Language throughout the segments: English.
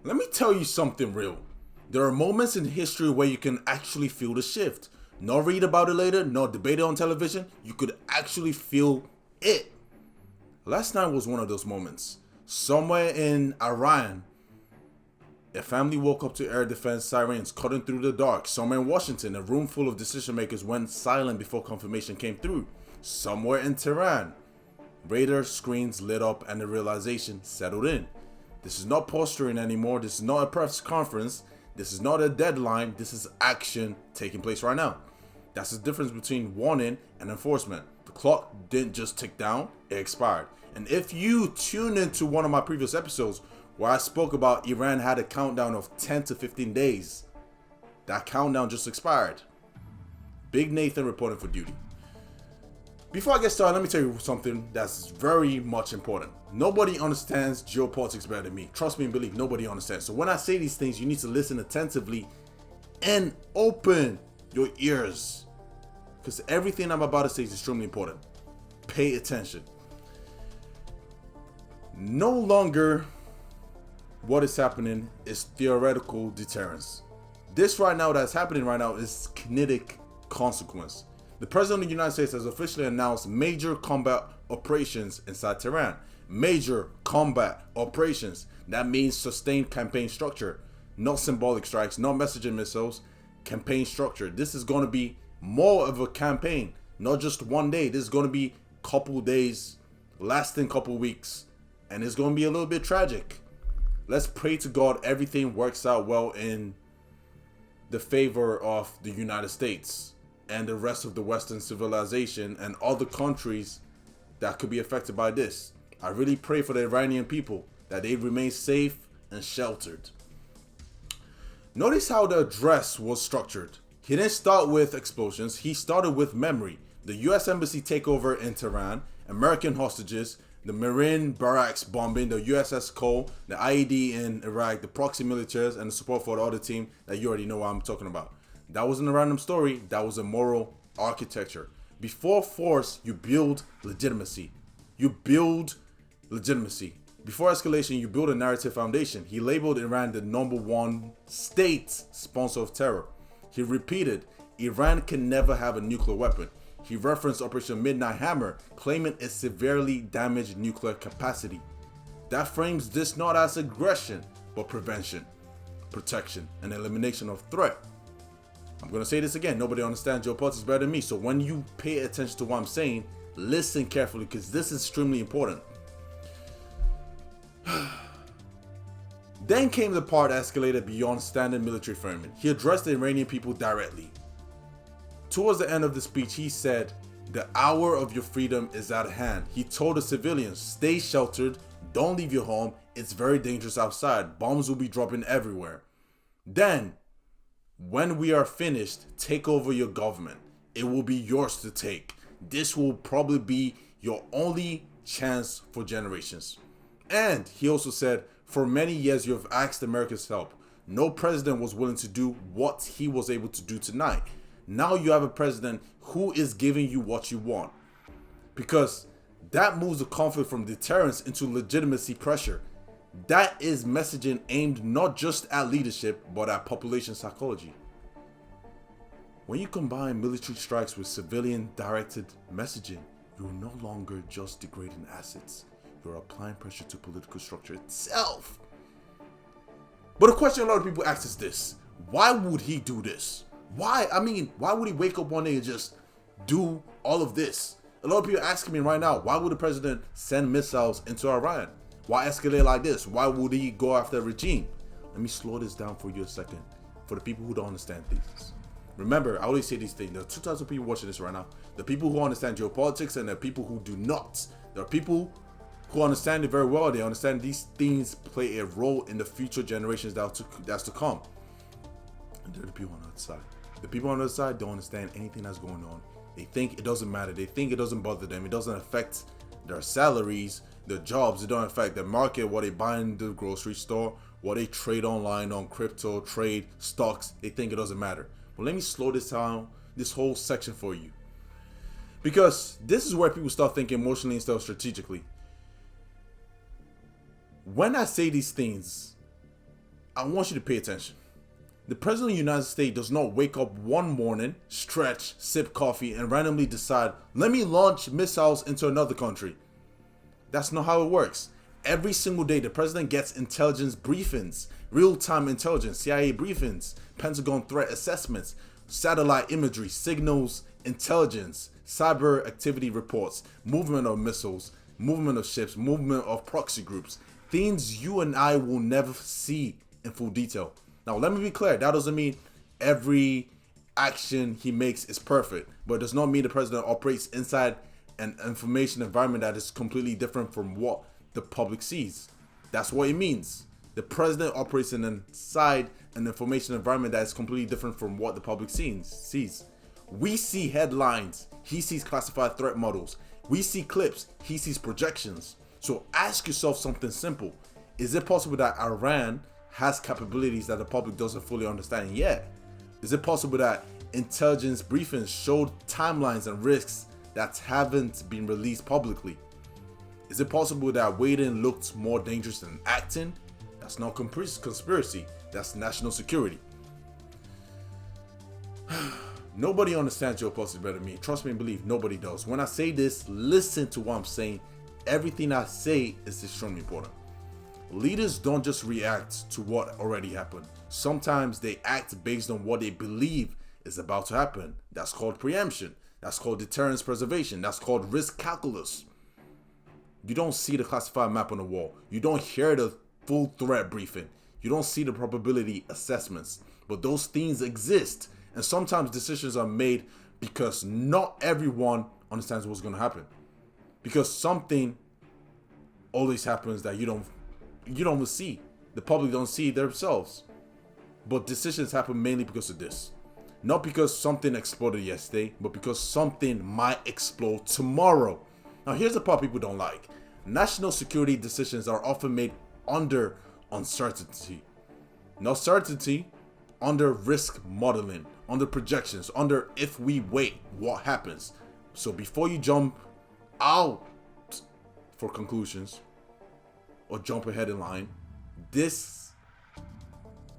Let me tell you something real. There are moments in history where you can actually feel the shift. Not read about it later, not debate it on television. You could actually feel it. Last night was one of those moments. Somewhere in Iran, a family woke up to air defense sirens cutting through the dark. Somewhere in Washington, a room full of decision makers went silent before confirmation came through. Somewhere in Tehran, radar screens lit up and the realization settled in. This is not posturing anymore. This is not a press conference. This is not a deadline. This is action taking place right now. That's the difference between warning and enforcement. The clock didn't just tick down, it expired. And if you tune into one of my previous episodes where I spoke about Iran had a countdown of 10 to 15 days, that countdown just expired. Big Nathan reporting for duty. Before I get started, let me tell you something that's very much important. Nobody understands geopolitics better than me. Trust me and believe, nobody understands. So when I say these things, you need to listen attentively and open your ears. Because everything I'm about to say is extremely important. Pay attention. No longer what is happening is theoretical deterrence. This right now that's happening right now is kinetic consequence. The President of the United States has officially announced major combat operations inside Tehran. Major combat operations. That means sustained campaign structure. Not symbolic strikes, not messaging missiles. Campaign structure. This is going to be more of a campaign. Not just one day. This is going to be a couple days, lasting couple weeks. And it's going to be a little bit tragic. Let's pray to God everything works out well in the favor of the United States and the rest of the Western civilization and other countries that could be affected by this. I really pray for the Iranian people that they remain safe and sheltered. Notice how the address was structured. He didn't start with explosions, he started with memory. The US Embassy takeover in Tehran, American hostages, the Marine barracks bombing, the USS Cole, the IED in Iraq, the proxy militaries, and the support for the other team that you already know what I'm talking about. That wasn't a random story, that was a moral architecture. Before force, you build legitimacy. You build legitimacy. Before escalation, you build a narrative foundation. He labeled Iran the #1 state sponsor of terror. He repeated, Iran can never have a nuclear weapon. He referenced Operation Midnight Hammer, claiming its severely damaged nuclear capacity. That frames this not as aggression, but prevention, protection, and elimination of threat. I'm going to say this again, nobody understands geopolitics better than me, so when you pay attention to what I'm saying, listen carefully because this is extremely important. Then came the part that escalated beyond standard military framing. He addressed the Iranian people directly. Towards the end of the speech, he said, the hour of your freedom is at hand. He told the civilians, stay sheltered, don't leave your home, it's very dangerous outside, bombs will be dropping everywhere. Then, when we are finished, take over your government. It will be yours to take. This will probably be your only chance for generations. And he also said, for many years you have asked America's help. No president was willing to do what he was able to do tonight. Now you have a president who is giving you what you want. Because that moves the conflict from deterrence into legitimacy pressure. That is messaging aimed not just at leadership, but at population psychology. When you combine military strikes with civilian-directed messaging, you're no longer just degrading assets. You're applying pressure to political structure itself. But the question a lot of people ask is this. Why would he do this? Why? I mean, why would he wake up one day and just do all of this? A lot of people are asking me right now, why would the president send missiles into Iran? Why escalate like this? Why would he go after a regime? Let me slow this down for you a second. For the people who don't understand things. Remember, I always say these things. There are two types of people watching this right now. The people who understand geopolitics and the people who do not. There are people who understand it very well. They understand these things play a role in the future generations that's to come. And there are the people on the other side. The people on the other side don't understand anything that's going on. They think it doesn't matter. They think it doesn't bother them. It doesn't affect their salaries, their jobs. It doesn't affect their market, what they buy in the grocery store, what they trade online on crypto, trade, stocks. They think it doesn't matter. But let me slow this down, this whole section for you. Because this is where people start thinking emotionally instead of strategically. When I say these things, I want you to pay attention. The President of the United States does not wake up one morning, stretch, sip coffee, and randomly decide, let me launch missiles into another country. That's not how it works. Every single day, the President gets intelligence briefings, real-time intelligence, CIA briefings, Pentagon threat assessments, satellite imagery, signals, intelligence, cyber activity reports, movement of missiles, movement of ships, movement of proxy groups, things you and I will never see in full detail. Now, let me be clear. That doesn't mean every action he makes is perfect, but it does not mean the president operates inside an information environment that is completely different from what the public sees. That's what it means. The president operates inside an information environment that is completely different from what the public sees. We see headlines. He sees classified threat models. We see clips. He sees projections. So ask yourself something simple. Is it possible that Iran has capabilities that the public doesn't fully understand yet? Is it possible that intelligence briefings showed timelines and risks that haven't been released publicly? Is it possible that waiting looked more dangerous than acting? That's not conspiracy, that's national security. Nobody understands geopolitics better than me. Trust me and believe, nobody does. When I say this, listen to what I'm saying. Everything I say is extremely important. Leaders don't just react to what already happened. Sometimes they act based on what they believe is about to happen. That's called preemption. That's called deterrence preservation. That's called risk calculus. You don't see the classified map on the wall. You don't hear the full threat briefing. You don't see the probability assessments. But those things exist. And sometimes decisions are made because not everyone understands what's going to happen. Because something always happens that you don't see. The public don't see themselves. But decisions happen mainly because of this. Not because something exploded yesterday, but because something might explode tomorrow. Now here's the part people don't like. National security decisions are often made under uncertainty. Not certainty, under risk modeling, under projections, under if we wait, what happens? So before you jump out for conclusions, or jump ahead in line, this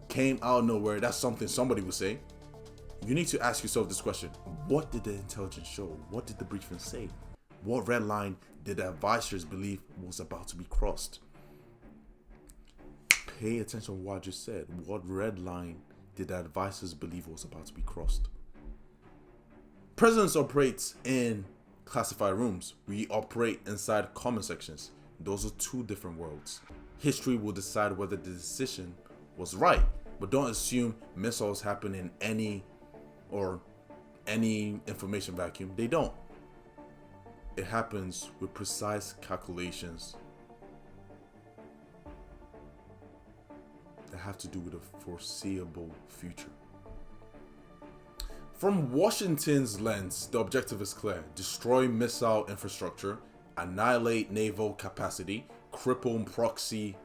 came out of nowhere. That's something somebody would say. You need to ask yourself this question. What did the intelligence show? What did the briefing say? What red line did the advisors believe was about to be crossed? Pay attention to what I just said. What red line did the advisors believe was about to be crossed? Presidents operate in classified rooms. We operate inside comment sections. Those are two different worlds. History will decide whether the decision was right, but don't assume missiles happen in any information vacuum. They don't. It happens with precise calculations that have to do with a foreseeable future. From Washington's lens, the objective is clear: destroy missile infrastructure, annihilate naval capacity, cripple proxy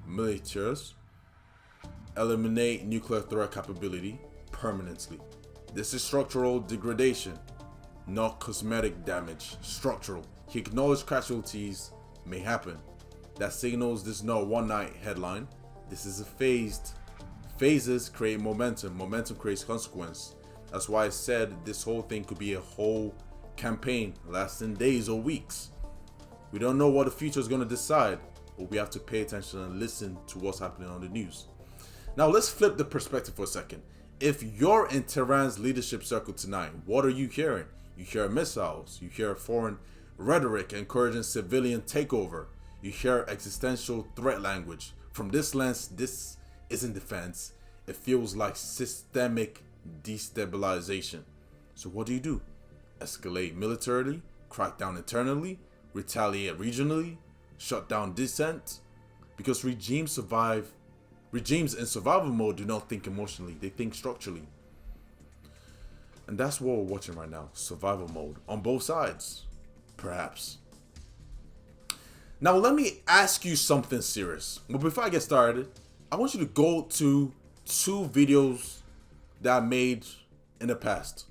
militaries, eliminate nuclear threat capability permanently. This is structural degradation, not cosmetic damage. Structural. He acknowledged casualties may happen. That signals this is not a one-night headline. This is a phased. Phases create momentum. Momentum creates consequence. That's why I said this whole thing could be a whole campaign lasting days or weeks. We don't know what the future is going to decide, but we have to pay attention and listen to what's happening on the news. Now let's flip the perspective for a second. If you're in Tehran's leadership circle tonight, what are you hearing? You hear missiles, you hear foreign rhetoric encouraging civilian takeover, you hear existential threat language. From this lens, this isn't defense. It feels like systemic destabilization. So what do? Escalate militarily, crack down internally, retaliate regionally, shut down dissent? Because regimes in survival mode do not think emotionally, they think structurally. And that's what we're watching right now, survival mode, on both sides, perhaps. Now let me ask you something serious. But before I get started, I want you to go to two videos that I made in the past,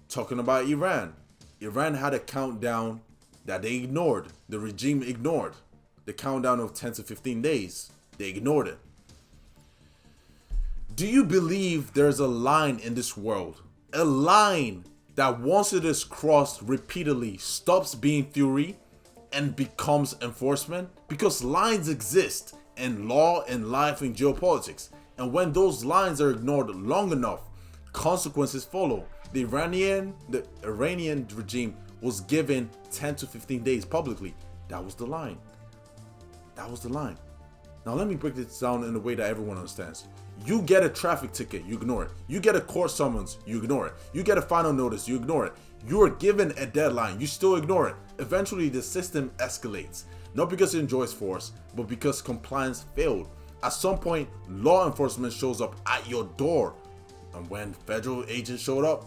talking about Iran. Iran had a countdown that they ignored, the regime ignored. The countdown of 10 to 15 days, they ignored it. Do you believe there's a line in this world? A line that once it is crossed repeatedly stops being theory and becomes enforcement? Because lines exist in law, in life, in geopolitics. And when those lines are ignored long enough, consequences follow. The Iranian regime was given 10 to 15 days publicly. That was the line. That was the line. Now let me break this down in a way that everyone understands. You get a traffic ticket, you ignore it. You get a court summons, you ignore it. You get a final notice, you ignore it. You are given a deadline, you still ignore it. Eventually the system escalates. Not because it enjoys force, but because compliance failed. At some point, law enforcement shows up at your door. And when federal agents showed up,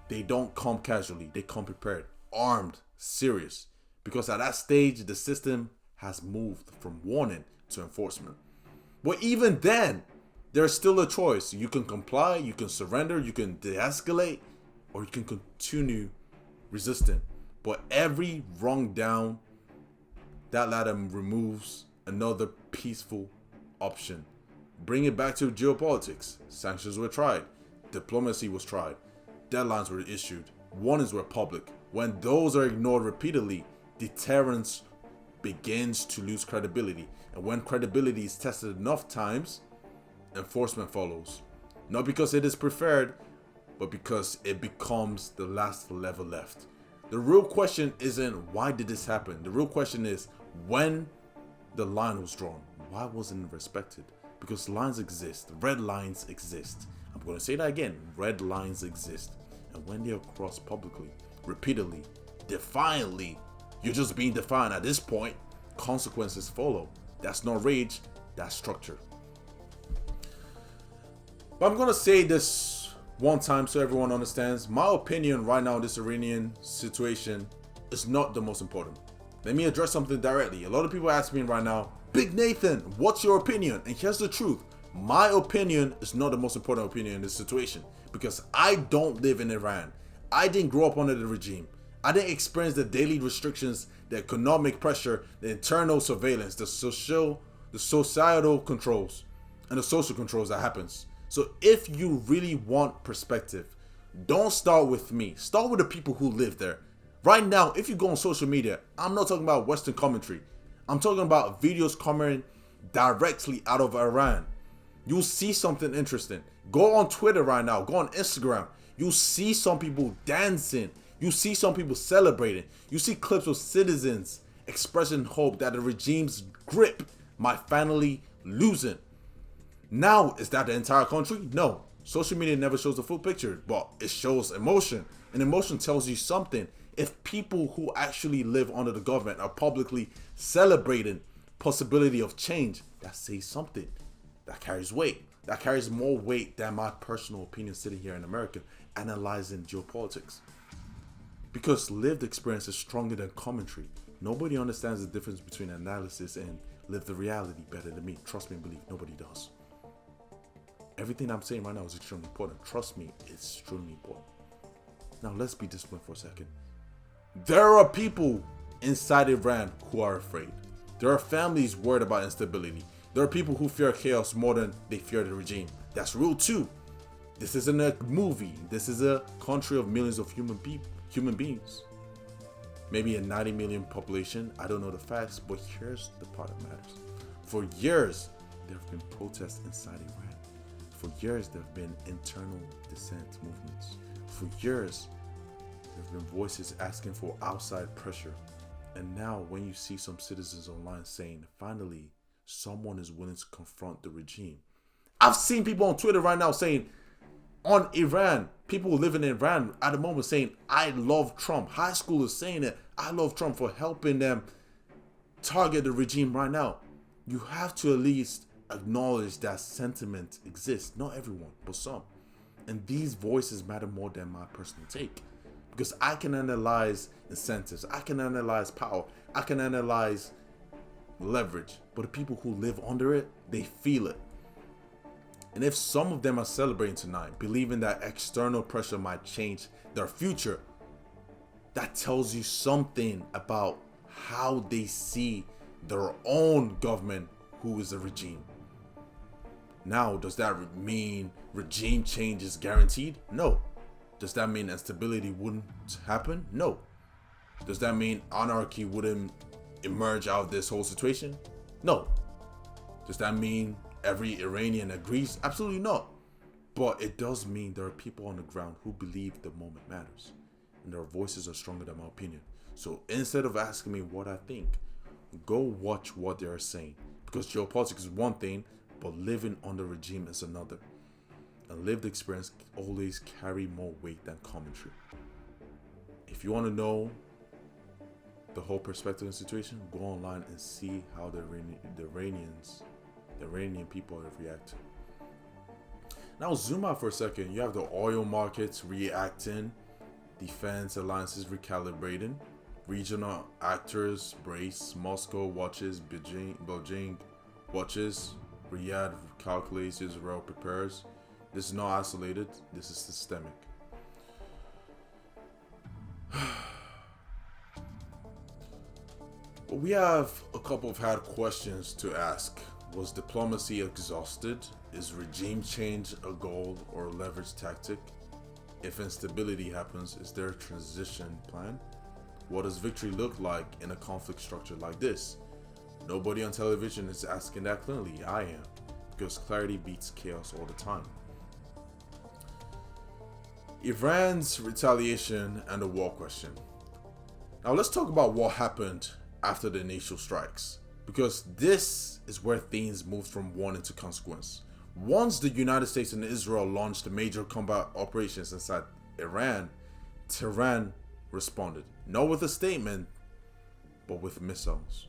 they don't come casually, they come prepared, armed, serious. Because at that stage, the system has moved from warning to enforcement. But even then, there's still a choice. You can comply, you can surrender, you can de-escalate, or you can continue resisting. But every rung down that ladder removes another peaceful option. Bring it back to geopolitics. Sanctions were tried. Diplomacy was tried. Deadlines were issued. Warnings were public. When those are ignored repeatedly, deterrence begins to lose credibility. And when credibility is tested enough times, enforcement follows. Not because it is preferred, but because it becomes the last level left. The real question isn't why did this happen? The real question is when the line was drawn. Why wasn't it respected? Because lines exist. Red lines exist. I'm going to say that again. Red lines exist. And when they are crossed publicly, repeatedly, defiantly, you're just being defiant at this point, consequences follow. That's not rage, that's structure. But I'm going to say this one time so everyone understands. My opinion right now in this Iranian situation is not the most important. Let me address something directly. A lot of people ask me right now, Big Nathan, what's your opinion? And here's the truth. My opinion is not the most important opinion in this situation because I don't live in Iran. I didn't grow up under the regime. I didn't experience the daily restrictions, the economic pressure, the internal surveillance, the societal controls, and the social controls that happens. So if you really want perspective, don't start with me. Start with the people who live there. Right now, if you go on social media, I'm not talking about Western commentary. I'm talking about videos coming directly out of Iran. You'll see something interesting. Go on Twitter right now. Go on Instagram. You'll see some people dancing. You see some people celebrating. You see clips of citizens expressing hope that the regime's grip might finally loosen. Now, is that the entire country? No. Social media never shows the full picture, but it shows emotion. And emotion tells you something. If people who actually live under the government are publicly celebrating possibility of change, that says something. That carries weight. That carries more weight than my personal opinion sitting here in America analyzing geopolitics. Because lived experience is stronger than commentary. Nobody understands the difference between analysis and live the reality better than me. Trust me and believe, nobody does. Everything I'm saying right now is extremely important. Trust me, it's extremely important. Now let's be disciplined for a second. There are people inside Iran who are afraid. There are families worried about instability. There are people who fear chaos more than they fear the regime. That's real too. This isn't a movie. This is a country of millions of human beings. Maybe a 90 million population. I don't know the facts, but here's the part that matters. For years, there have been protests inside Iran. For years, there have been internal dissent movements. For years, there have been voices asking for outside pressure. And now, when you see some citizens online saying, finally, someone is willing to confront the regime. I've seen people on Twitter right now saying, on Iran, people who live in Iran at the moment saying, I love Trump. High schoolers saying that I love Trump for helping them target the regime right now. You have to at least acknowledge that sentiment exists. Not everyone, but some. And these voices matter more than my personal take. Because I can analyze incentives. I can analyze power. I can analyze leverage. But the people who live under it, they feel it. And if some of them are celebrating tonight, believing that external pressure might change their future, that tells you something about how they see their own government, who is a regime. Now, does that mean regime change is guaranteed? No. Does that mean instability wouldn't happen? No. Does that mean anarchy wouldn't emerge out of this whole situation? No. Does that mean every Iranian agrees? Absolutely not. But it does mean there are people on the ground who believe the moment matters, and their voices are stronger than my opinion. So instead of asking me what I think, go watch what they are saying. Because geopolitics is one thing, but living under regime is another. And lived experience always carry more weight than commentary. If you want to know the whole perspective of the situation, go online and see how the Iranian people have reacted. Now zoom out for a second. You have the oil markets reacting, defense alliances recalibrating, regional actors brace, Moscow watches, Beijing watches, Riyadh calculates, Israel prepares. This is not isolated, this is systemic. But we have a couple of hard questions to ask. Was diplomacy exhausted? Is regime change a goal or a leverage tactic? If instability happens, is there a transition plan? What does victory look like in a conflict structure like this? Nobody on television is asking that clearly. I am, because clarity beats chaos all the time. Iran's retaliation and the war question. Now let's talk about what happened after the initial strikes, because this is where things moved from warning to consequence. Once the United States and Israel launched major combat operations inside Iran, Tehran responded, not with a statement, but with missiles.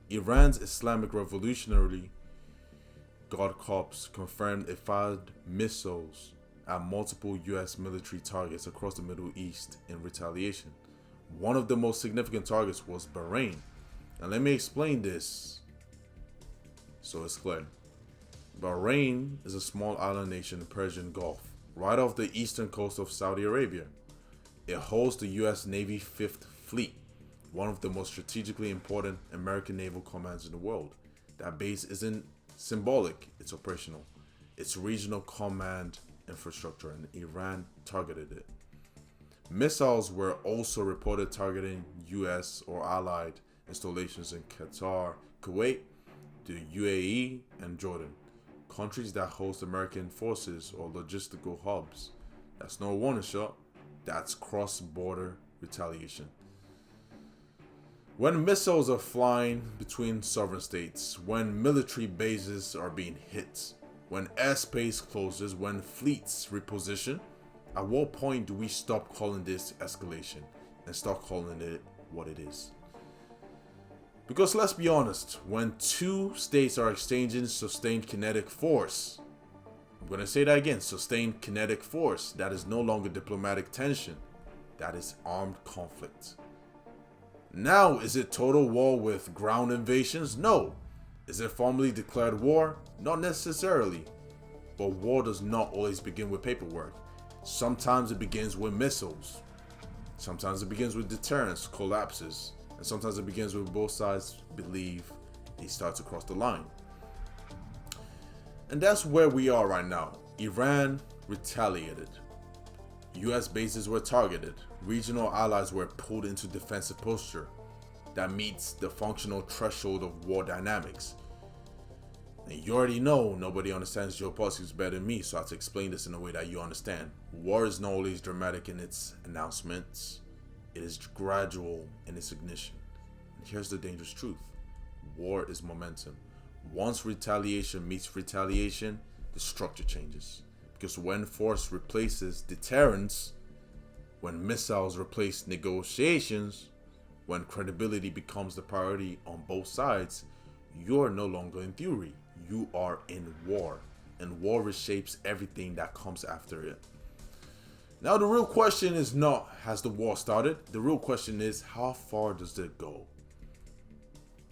Iran's Islamic Revolutionary Guard Corps confirmed it fired missiles at multiple US military targets across the Middle East in retaliation. One of the most significant targets was Bahrain. And let me explain this so it's clear. Bahrain is a small island nation in the Persian Gulf, right off the eastern coast of Saudi Arabia. It holds the US Navy 5th Fleet, one of the most strategically important American naval commands in the world. That base isn't symbolic, it's operational. It's regional command infrastructure, and Iran targeted it. Missiles were also reported targeting US or allied installations in Qatar, Kuwait, the UAE, and Jordan, countries that host American forces or logistical hubs. That's no warning shot, that's cross-border retaliation. When missiles are flying between sovereign states, when military bases are being hit, when airspace closes, when fleets reposition, at what point do we stop calling this escalation and start calling it what it is? Because let's be honest, when two states are exchanging sustained kinetic force, I'm going to say that again, sustained kinetic force, that is no longer diplomatic tension, that is armed conflict. Now, is it total war with ground invasions? No. Is it formally declared war? Not necessarily. But war does not always begin with paperwork. Sometimes it begins with missiles. Sometimes it begins with deterrence, collapses. And sometimes it begins with both sides believe they start to cross the line. And that's where we are right now. Iran retaliated. US bases were targeted. Regional allies were pulled into defensive posture that meets the functional threshold of war dynamics. And you already know nobody understands geopolitics better than me, so I have to explain this in a way that you understand. War is not always dramatic in its announcements. It is gradual in its ignition. And here's the dangerous truth. War is momentum. Once retaliation meets retaliation, the structure changes. Because when force replaces deterrence, when missiles replace negotiations, when credibility becomes the priority on both sides, you're no longer in theory. You are in war. And war reshapes everything that comes after it. Now the real question is not, has the war started? The real question is, how far does it go?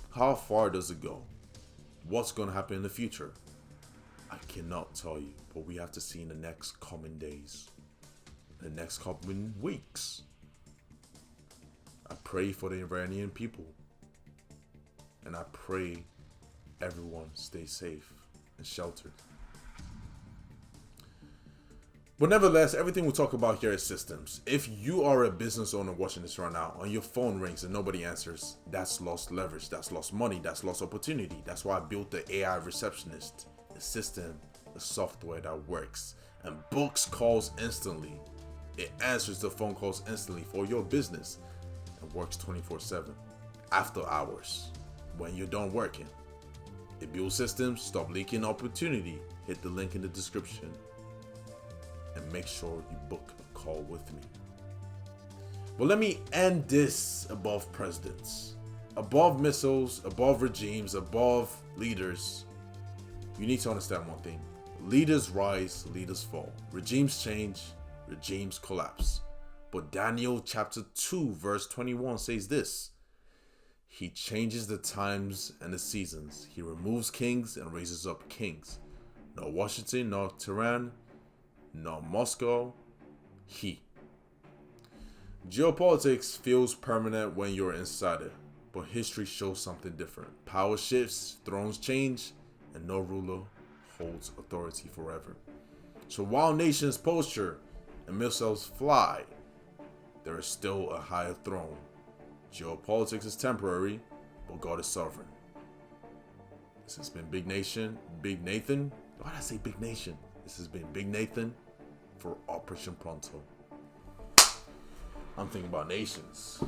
How far does it go? What's going to happen in the future? I cannot tell you, but we have to see in the next coming days, the next coming weeks. I pray for the Iranian people, and I pray everyone stays safe and sheltered. But nevertheless, everything we talk about here is systems. If you are a business owner watching this right now and your phone rings and nobody answers, that's lost leverage, that's lost money, that's lost opportunity. That's why I built the AI receptionist, the system, the software that works and books calls instantly. It answers the phone calls instantly for your business and works 24/7 after hours when you're done working. It builds systems, stop leaking opportunity. Hit the link in the description and make sure you book a call with me. But let me end this above presidents, above missiles, above regimes, above leaders. You need to understand one thing. Leaders rise, leaders fall. Regimes change, regimes collapse. But Daniel chapter 2 verse 21 says this: He changes the times and the seasons. He removes kings and raises up kings. Nor Washington, nor Tehran, nor Moscow, he. Geopolitics feels permanent when you're inside it, but history shows something different. Power shifts, thrones change, and no ruler holds authority forever. So while nations posture and missiles fly, there is still a higher throne. Geopolitics is temporary, but God is sovereign. This has been Big Nathan. Why did I say Big Nation? This has been Big Nathan for Operation Pronto. I'm thinking about nations.